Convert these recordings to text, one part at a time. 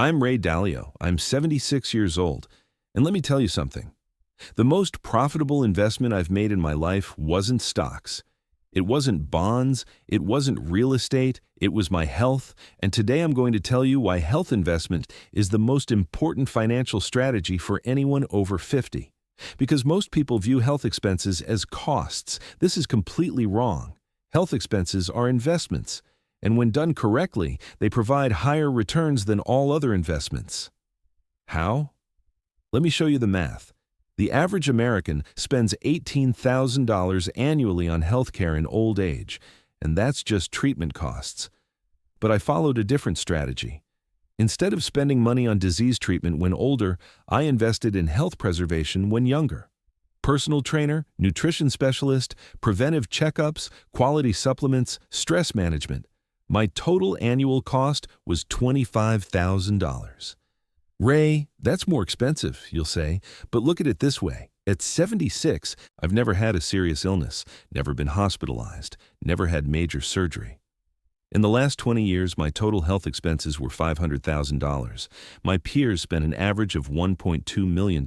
I'm Ray Dalio. I'm 76 years old. And let me tell you something. The most profitable investment I've made in my life wasn't stocks. It wasn't bonds. It wasn't real estate. It was my health. And today I'm going to tell you why health investment is the most important financial strategy for anyone over 50. Because most people view health expenses as costs. This is completely wrong. Health expenses are investments. And when done correctly, they provide higher returns than all other investments. How? Let me show you the math. The average American spends $18,000 annually on healthcare in old age, and that's just treatment costs. But I followed a different strategy. Instead of spending money on disease treatment when older, I invested in health preservation when younger. Personal trainer, nutrition specialist, preventive checkups, quality supplements, stress management. My total annual cost was $25,000. Ray, that's more expensive, you'll say, but look at it this way. At 76, I've never had a serious illness, never been hospitalized, never had major surgery. In the last 20 years, my total health expenses were $500,000. My peers spent an average of $1.2 million.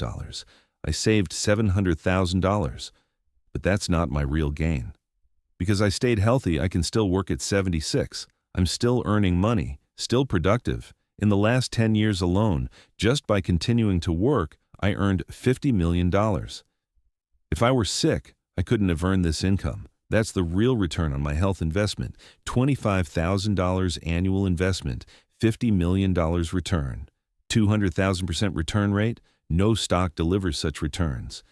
I saved $700,000. But that's not my real gain. Because I stayed healthy, I can still work at 76. I'm still earning money, still productive. In the last 10 years alone, just by continuing to work, I earned $50 million. If I were sick, I couldn't have earned this income. That's the real return on my health investment. $25,000 annual investment, $50 million return. 200,000% return rate? No stock delivers such returns.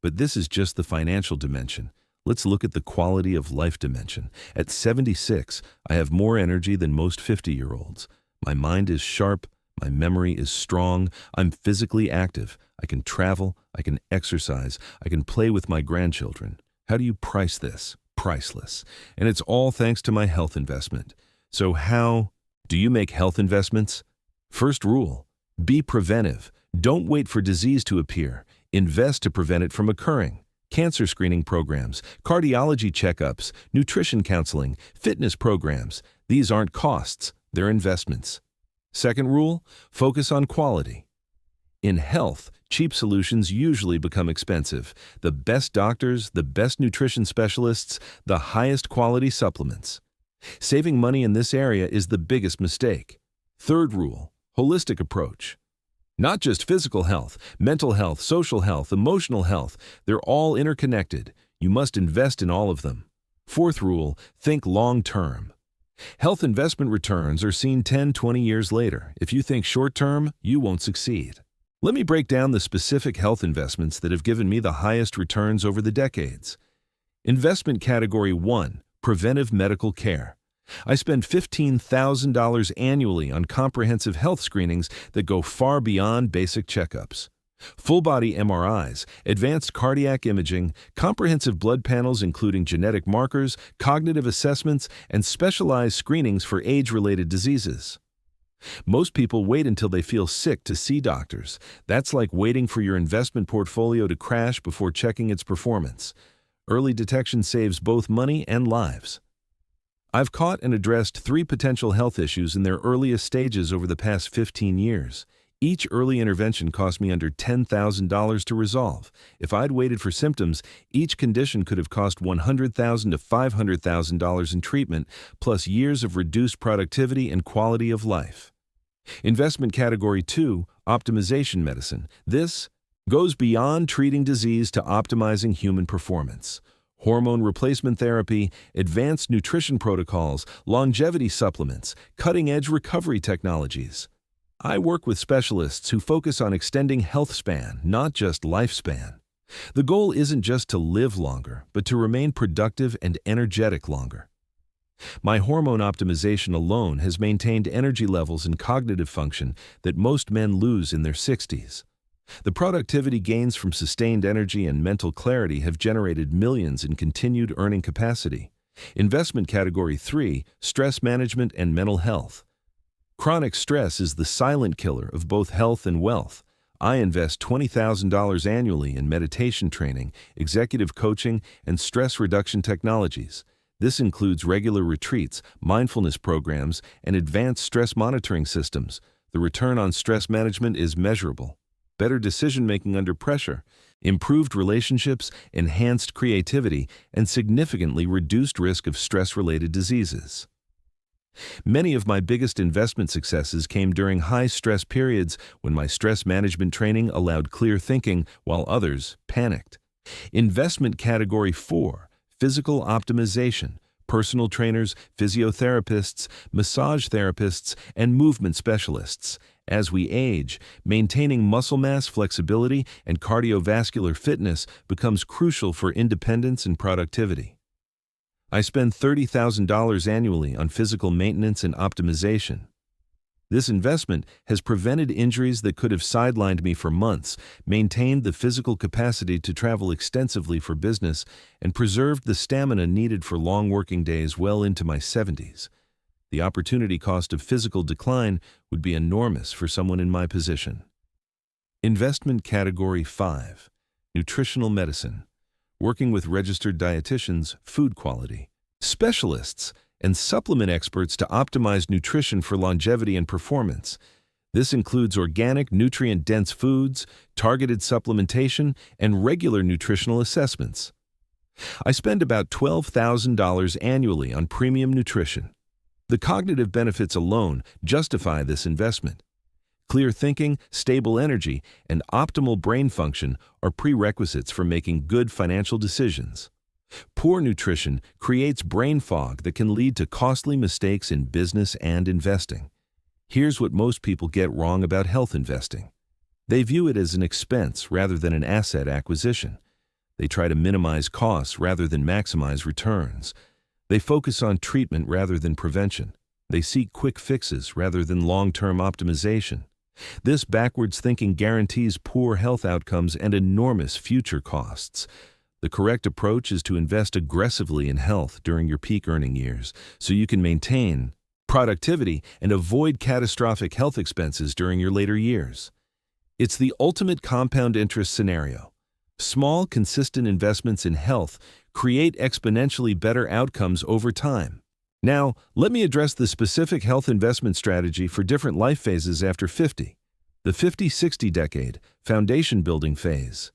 But this is just the financial dimension. Let's look at the quality of life dimension. At 76, I have more energy than most 50-year-olds. My mind is sharp, my memory is strong, I'm physically active, I can travel, I can exercise, I can play with my grandchildren. How do you price this? Priceless. And it's all thanks to my health investment. So how do you make health investments? First rule, be preventive. Don't wait for disease to appear. Invest to prevent it from occurring. Cancer screening programs, cardiology checkups, nutrition counseling, fitness programs. These aren't costs, they're investments. Second rule, focus on quality. In health, cheap solutions usually become expensive. The best doctors, the best nutrition specialists, the highest quality supplements. Saving money in this area is the biggest mistake. Third rule, holistic approach. Not just physical health, mental health, social health, emotional health. They're all interconnected. You must invest in all of them. Fourth rule, think long-term. Health investment returns are seen 10, 20 years later. If you think short-term, you won't succeed. Let me break down the specific health investments that have given me the highest returns over the decades. Investment Category 1, Preventive Medical Care. I spend $15,000 annually on comprehensive health screenings that go far beyond basic checkups. Full-body MRIs, advanced cardiac imaging, comprehensive blood panels including genetic markers, cognitive assessments, and specialized screenings for age-related diseases. Most people wait until they feel sick to see doctors. That's like waiting for your investment portfolio to crash before checking its performance. Early detection saves both money and lives. I've caught and addressed 3 potential health issues in their earliest stages over the past 15 years. Each early intervention cost me under $10,000 to resolve. If I'd waited for symptoms, each condition could have cost $100,000 to $500,000 in treatment, plus years of reduced productivity and quality of life. Investment Category 2, Optimization Medicine. This goes beyond treating disease to optimizing human performance. Hormone replacement therapy, advanced nutrition protocols, longevity supplements, cutting-edge recovery technologies. I work with specialists who focus on extending health span, not just lifespan. The goal isn't just to live longer, but to remain productive and energetic longer. My hormone optimization alone has maintained energy levels and cognitive function that most men lose in their 60s. The productivity gains from sustained energy and mental clarity have generated millions in continued earning capacity. Investment Category 3, Stress Management and Mental Health. Chronic stress is the silent killer of both health and wealth. I invest $20,000 annually in meditation training, executive coaching, and stress reduction technologies. This includes regular retreats, mindfulness programs, and advanced stress monitoring systems. The return on stress management is measurable. Better decision-making under pressure, improved relationships, enhanced creativity, and significantly reduced risk of stress-related diseases. Many of my biggest investment successes came during high-stress periods when my stress management training allowed clear thinking while others panicked. Investment Category 4, Physical Optimization. Personal trainers, physiotherapists, massage therapists, and movement specialists. As we age, maintaining muscle mass, flexibility, and cardiovascular fitness becomes crucial for independence and productivity. I spend $30,000 annually on physical maintenance and optimization. This investment has prevented injuries that could have sidelined me for months, maintained the physical capacity to travel extensively for business, and preserved the stamina needed for long working days well into my 70s. The opportunity cost of physical decline would be enormous for someone in my position. Investment Category 5, Nutritional Medicine. Working with registered dietitians, food quality specialists, and supplement experts to optimize nutrition for longevity and performance. This includes organic, nutrient-dense foods, targeted supplementation, and regular nutritional assessments. I spend about $12,000 annually on premium nutrition. The cognitive benefits alone justify this investment. Clear thinking, stable energy, and optimal brain function are prerequisites for making good financial decisions. Poor nutrition creates brain fog that can lead to costly mistakes in business and investing. Here's what most people get wrong about health investing. They view it as an expense rather than an asset acquisition. They try to minimize costs rather than maximize returns. They focus on treatment rather than prevention. They seek quick fixes rather than long-term optimization. This backwards thinking guarantees poor health outcomes and enormous future costs. The correct approach is to invest aggressively in health during your peak earning years so you can maintain productivity and avoid catastrophic health expenses during your later years. It's the ultimate compound interest scenario. Small, consistent investments in health create exponentially better outcomes over time. Now, let me address the specific health investment strategy for different life phases after 50. The 50-60 decade, foundation building phase.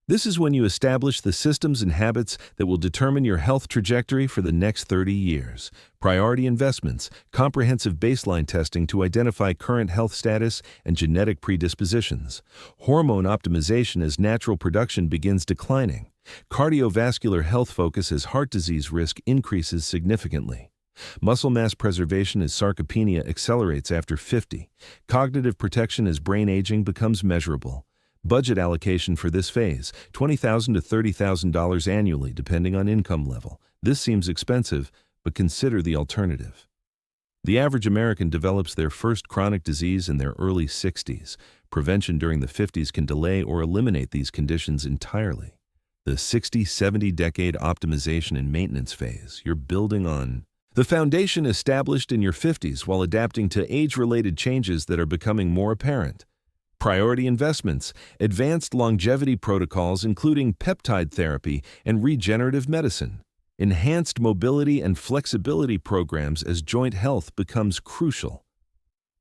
This is when you establish the systems and habits that will determine your health trajectory for the next 30 years. Priority investments, comprehensive baseline testing to identify current health status and genetic predispositions. Hormone optimization as natural production begins declining. Cardiovascular health focus as heart disease risk increases significantly. Muscle mass preservation as sarcopenia accelerates after 50. Cognitive protection as brain aging becomes measurable. Budget allocation for this phase, $20,000 to $30,000 annually depending on income level. This seems expensive, but consider the alternative. The average American develops their first chronic disease in their early 60s. Prevention during the 50s can delay or eliminate these conditions entirely. The 60-70 decade optimization and maintenance phase, you're building on the foundation established in your 50s while adapting to age-related changes that are becoming more apparent. Priority investments, advanced longevity protocols including peptide therapy and regenerative medicine, enhanced mobility and flexibility programs as joint health becomes crucial,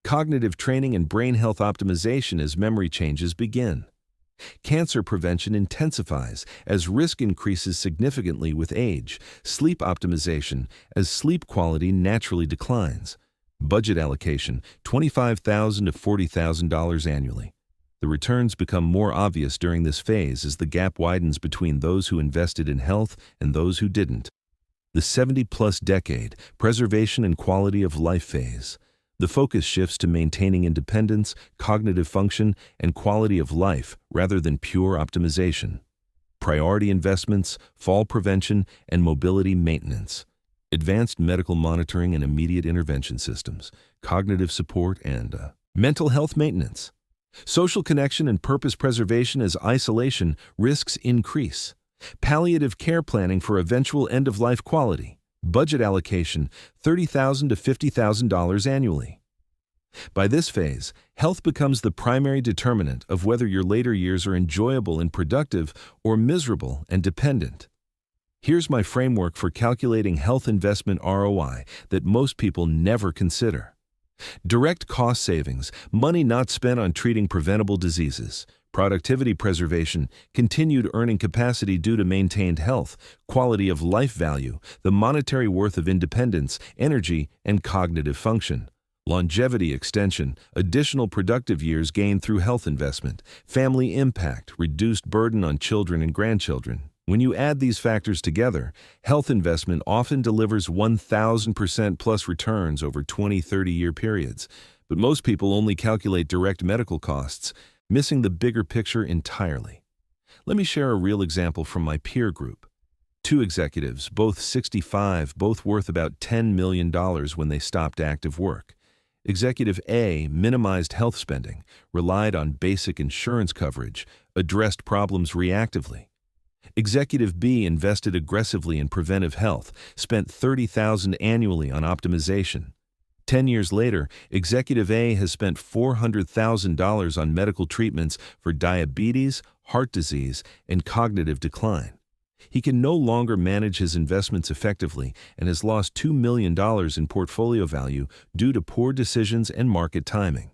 cognitive training and brain health optimization as memory changes begin. Cancer prevention intensifies as risk increases significantly with age, sleep optimization as sleep quality naturally declines. Budget allocation, $25,000 to $40,000 annually. The returns become more obvious during this phase as the gap widens between those who invested in health and those who didn't. The 70-plus decade, preservation and quality of life phase. The focus shifts to maintaining independence, cognitive function, and quality of life rather than pure optimization. Priority investments, fall prevention, and mobility maintenance. Advanced medical monitoring and immediate intervention systems, cognitive support, and mental health maintenance. Social connection and purpose preservation as isolation risks increase. Palliative care planning for eventual end-of-life quality. Budget allocation, $30,000 to $50,000 annually. By this phase, health becomes the primary determinant of whether your later years are enjoyable and productive or miserable and dependent. Here's my framework for calculating health investment ROI that most people never consider. Direct cost savings, money not spent on treating preventable diseases. Productivity preservation, continued earning capacity due to maintained health, quality of life value, the monetary worth of independence, energy, and cognitive function. Longevity extension, additional productive years gained through health investment. Family impact, reduced burden on children and grandchildren. When you add these factors together, health investment often delivers 1,000% plus returns over 20-30-year periods. But most people only calculate direct medical costs, missing the bigger picture entirely. Let me share a real example from my peer group. Two executives, both 65, both worth about $10 million when they stopped active work. Executive A minimized health spending, relied on basic insurance coverage, addressed problems reactively. Executive B invested aggressively in preventive health, spent $30,000 annually on optimization. 10 years later, Executive A has spent $400,000 on medical treatments for diabetes, heart disease, and cognitive decline. He can no longer manage his investments effectively and has lost $2 million in portfolio value due to poor decisions and market timing.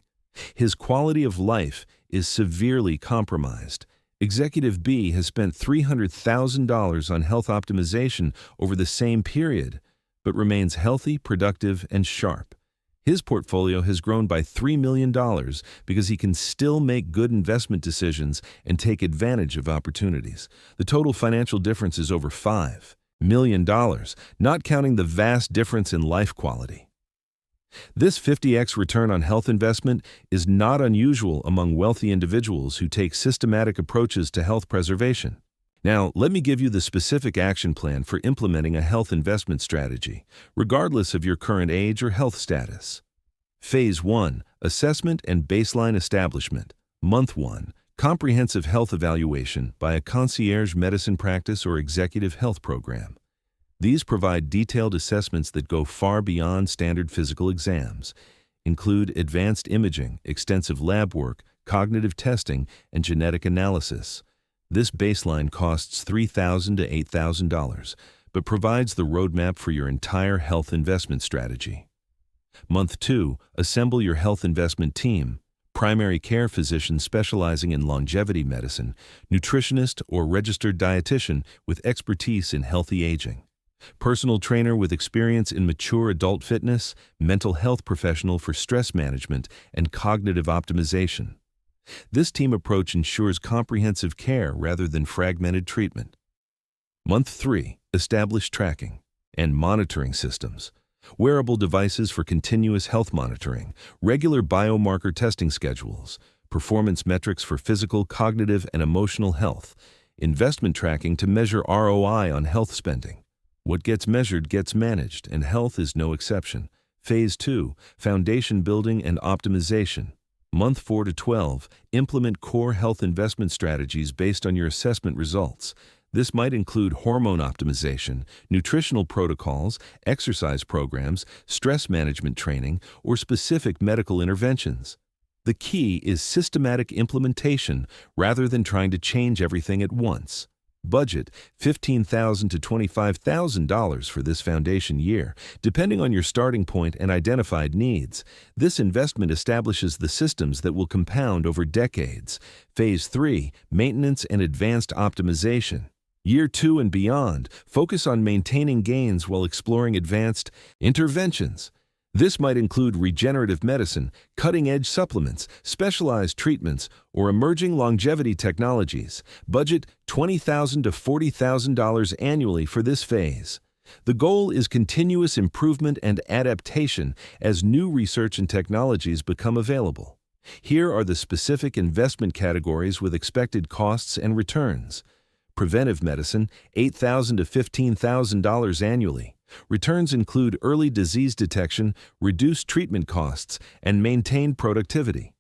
His quality of life is severely compromised. Executive B has spent $300,000 on health optimization over the same period, but remains healthy, productive, and sharp. His portfolio has grown by $3 million because he can still make good investment decisions and take advantage of opportunities. The total financial difference is over $5 million, not counting the vast difference in life quality. This 50x return on health investment is not unusual among wealthy individuals who take systematic approaches to health preservation. Now, let me give you the specific action plan for implementing a health investment strategy, regardless of your current age or health status. Phase 1. Assessment and baseline establishment. Month 1. Comprehensive health evaluation by a concierge medicine practice or executive health program. These provide detailed assessments that go far beyond standard physical exams, include advanced imaging, extensive lab work, cognitive testing, and genetic analysis. This baseline costs $3,000 to $8,000, but provides the roadmap for your entire health investment strategy. Month 2, assemble your health investment team, primary care physician specializing in longevity medicine, nutritionist or registered dietitian with expertise in healthy aging, personal trainer with experience in mature adult fitness, mental health professional for stress management and cognitive optimization. This team approach ensures comprehensive care rather than fragmented treatment. Month 3, establish tracking and monitoring systems. Wearable devices for continuous health monitoring, regular biomarker testing schedules, performance metrics for physical, cognitive, and emotional health, investment tracking to measure ROI on health spending. What gets measured gets managed, and health is no exception. Phase 2, foundation building and optimization. Month 4 to 12, implement core health investment strategies based on your assessment results. This might include hormone optimization, nutritional protocols, exercise programs, stress management training, or specific medical interventions. The key is systematic implementation rather than trying to change everything at once. Budget $15,000 to $25,000 for this foundation year, depending on your starting point and identified needs. This investment establishes the systems that will compound over decades. Phase 3, maintenance and advanced optimization. Year 2 and beyond, focus on maintaining gains while exploring advanced interventions. This might include regenerative medicine, cutting-edge supplements, specialized treatments, or emerging longevity technologies. Budget $20,000 to $40,000 annually for this phase. The goal is continuous improvement and adaptation as new research and technologies become available. Here are the specific investment categories with expected costs and returns. Preventive medicine, $8,000 to $15,000 annually. Returns include early disease detection, reduced treatment costs, and maintained productivity.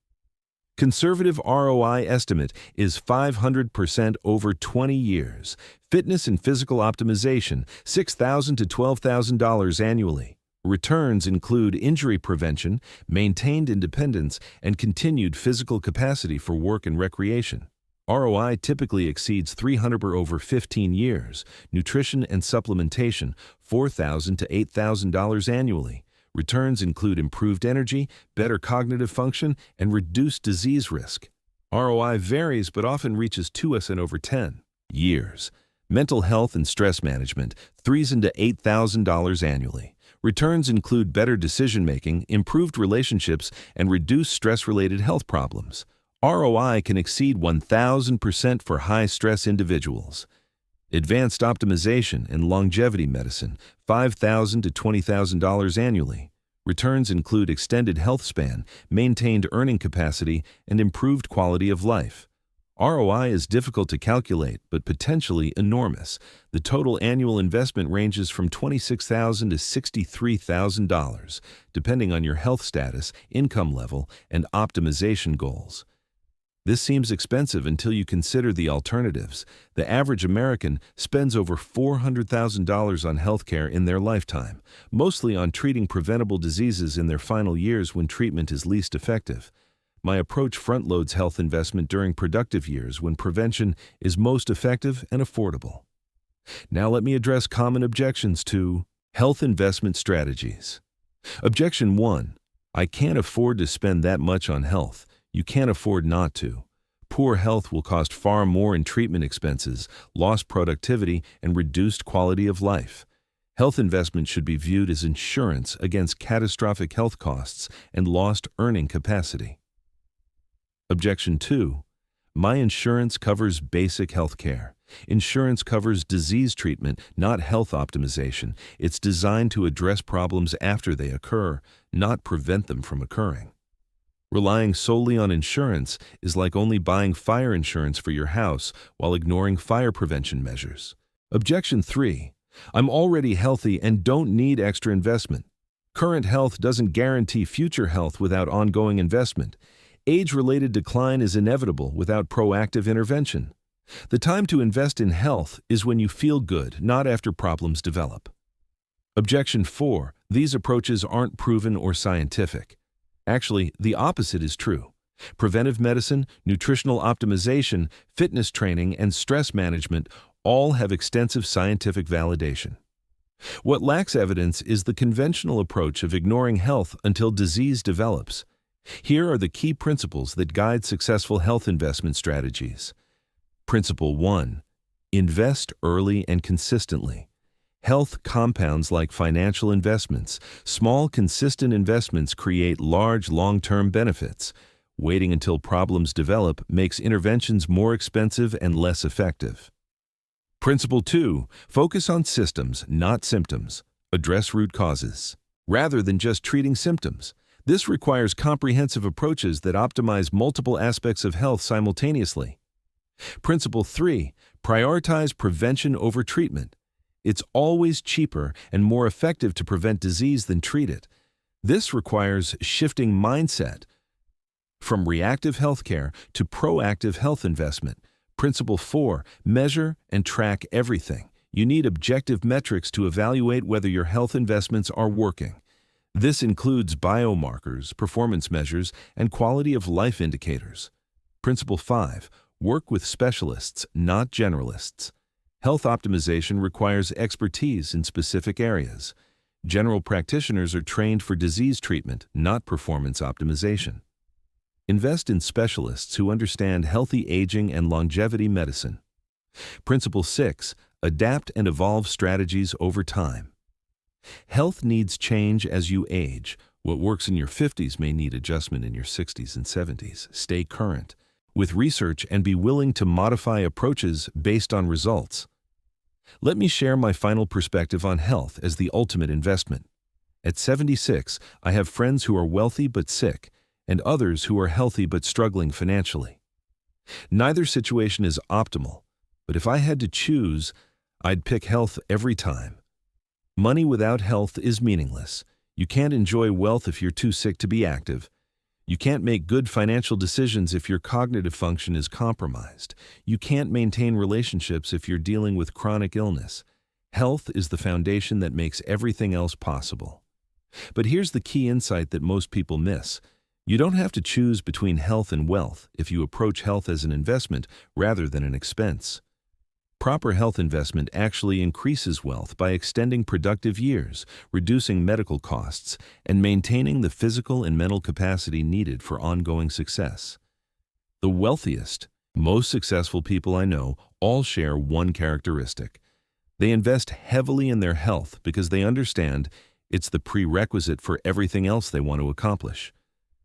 Conservative ROI estimate is 500% over 20 years. Fitness and physical optimization, $6,000 to $12,000 annually. Returns include injury prevention, maintained independence, and continued physical capacity for work and recreation. ROI typically exceeds 300% over 15 years. Nutrition and supplementation, $4,000 to $8,000 annually. Returns include improved energy, better cognitive function, and reduced disease risk. ROI varies but often reaches 2x in over 10 years. Mental health and stress management, $3,000 to $8,000 annually. Returns include better decision-making, improved relationships, and reduced stress-related health problems. ROI can exceed 1,000% for high-stress individuals. Advanced optimization and longevity medicine, $5,000 to $20,000 annually. Returns include extended health span, maintained earning capacity, and improved quality of life. ROI is difficult to calculate, but potentially enormous. The total annual investment ranges from $26,000 to $63,000, depending on your health status, income level, and optimization goals. This seems expensive until you consider the alternatives. The average American spends over $400,000 on healthcare in their lifetime, mostly on treating preventable diseases in their final years when treatment is least effective. My approach front-loads health investment during productive years when prevention is most effective and affordable. Now let me address common objections to health investment strategies. Objection 1. I can't afford to spend that much on health. You can't afford not to. Poor health will cost far more in treatment expenses, lost productivity, and reduced quality of life. Health investment should be viewed as insurance against catastrophic health costs and lost earning capacity. Objection 2. My insurance covers basic health care. Insurance covers disease treatment, not health optimization. It's designed to address problems after they occur, not prevent them from occurring. Relying solely on insurance is like only buying fire insurance for your house while ignoring fire prevention measures. Objection 3. I'm already healthy and don't need extra investment. Current health doesn't guarantee future health without ongoing investment. Age-related decline is inevitable without proactive intervention. The time to invest in health is when you feel good, not after problems develop. Objection 4. These approaches aren't proven or scientific. Actually, the opposite is true. Preventive medicine, nutritional optimization, fitness training, and stress management all have extensive scientific validation. What lacks evidence is the conventional approach of ignoring health until disease develops. Here are the key principles that guide successful health investment strategies. Principle 1. Invest early and consistently. Health compounds like financial investments. Small, consistent investments create large, long-term benefits. Waiting until problems develop makes interventions more expensive and less effective. Principle 2. Focus on systems, not symptoms. Address root causes, rather than just treating symptoms. This requires comprehensive approaches that optimize multiple aspects of health simultaneously. Principle 3. Prioritize prevention over treatment. It's always cheaper and more effective to prevent disease than treat it. This requires shifting mindset from reactive healthcare to proactive health investment. Principle 4. Measure and track everything. You need objective metrics to evaluate whether your health investments are working. This includes biomarkers, performance measures, and quality of life indicators. Principle 5. Work with specialists, not generalists. Health optimization requires expertise in specific areas. General practitioners are trained for disease treatment, not performance optimization. Invest in specialists who understand healthy aging and longevity medicine. Principle 6. Adapt and evolve strategies over time. Health needs change as you age. What works in your 50s may need adjustment in your 60s and 70s. Stay current with research and be willing to modify approaches based on results. Let me share my final perspective on health as the ultimate investment. At 76, I have friends who are wealthy but sick, and others who are healthy but struggling financially. Neither situation is optimal, but if I had to choose, I'd pick health every time. Money without health is meaningless. You can't enjoy wealth if you're too sick to be active. You can't make good financial decisions if your cognitive function is compromised. You can't maintain relationships if you're dealing with chronic illness. Health is the foundation that makes everything else possible. But here's the key insight that most people miss. You don't have to choose between health and wealth if you approach health as an investment rather than an expense. Proper health investment actually increases wealth by extending productive years, reducing medical costs, and maintaining the physical and mental capacity needed for ongoing success. The wealthiest, most successful people I know all share one characteristic. They invest heavily in their health because they understand it's the prerequisite for everything else they want to accomplish.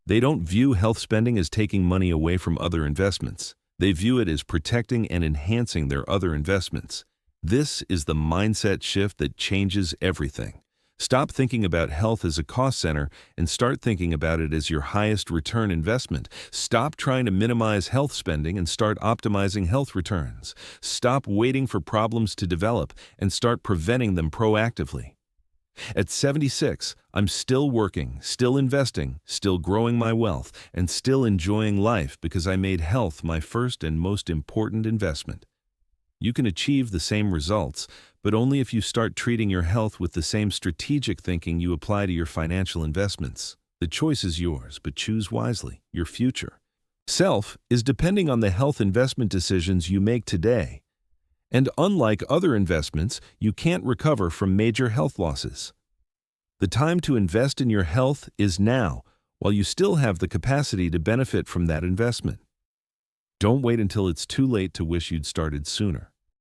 They don't view health spending as taking money away from other investments. They view it as protecting and enhancing their other investments. This is the mindset shift that changes everything. Stop thinking about health as a cost center and start thinking about it as your highest return investment. Stop trying to minimize health spending and start optimizing health returns. Stop waiting for problems to develop and start preventing them proactively. At 76, I'm still working, still investing, still growing my wealth, and still enjoying life because I made health my first and most important investment. You can achieve the same results, but only if you start treating your health with the same strategic thinking you apply to your financial investments. The choice is yours, but choose wisely. Your future. Self is depending on the health investment decisions you make today. And unlike other investments, you can't recover from major health losses. The time to invest in your health is now, while you still have the capacity to benefit from that investment. Don't wait until it's too late to wish you'd started sooner.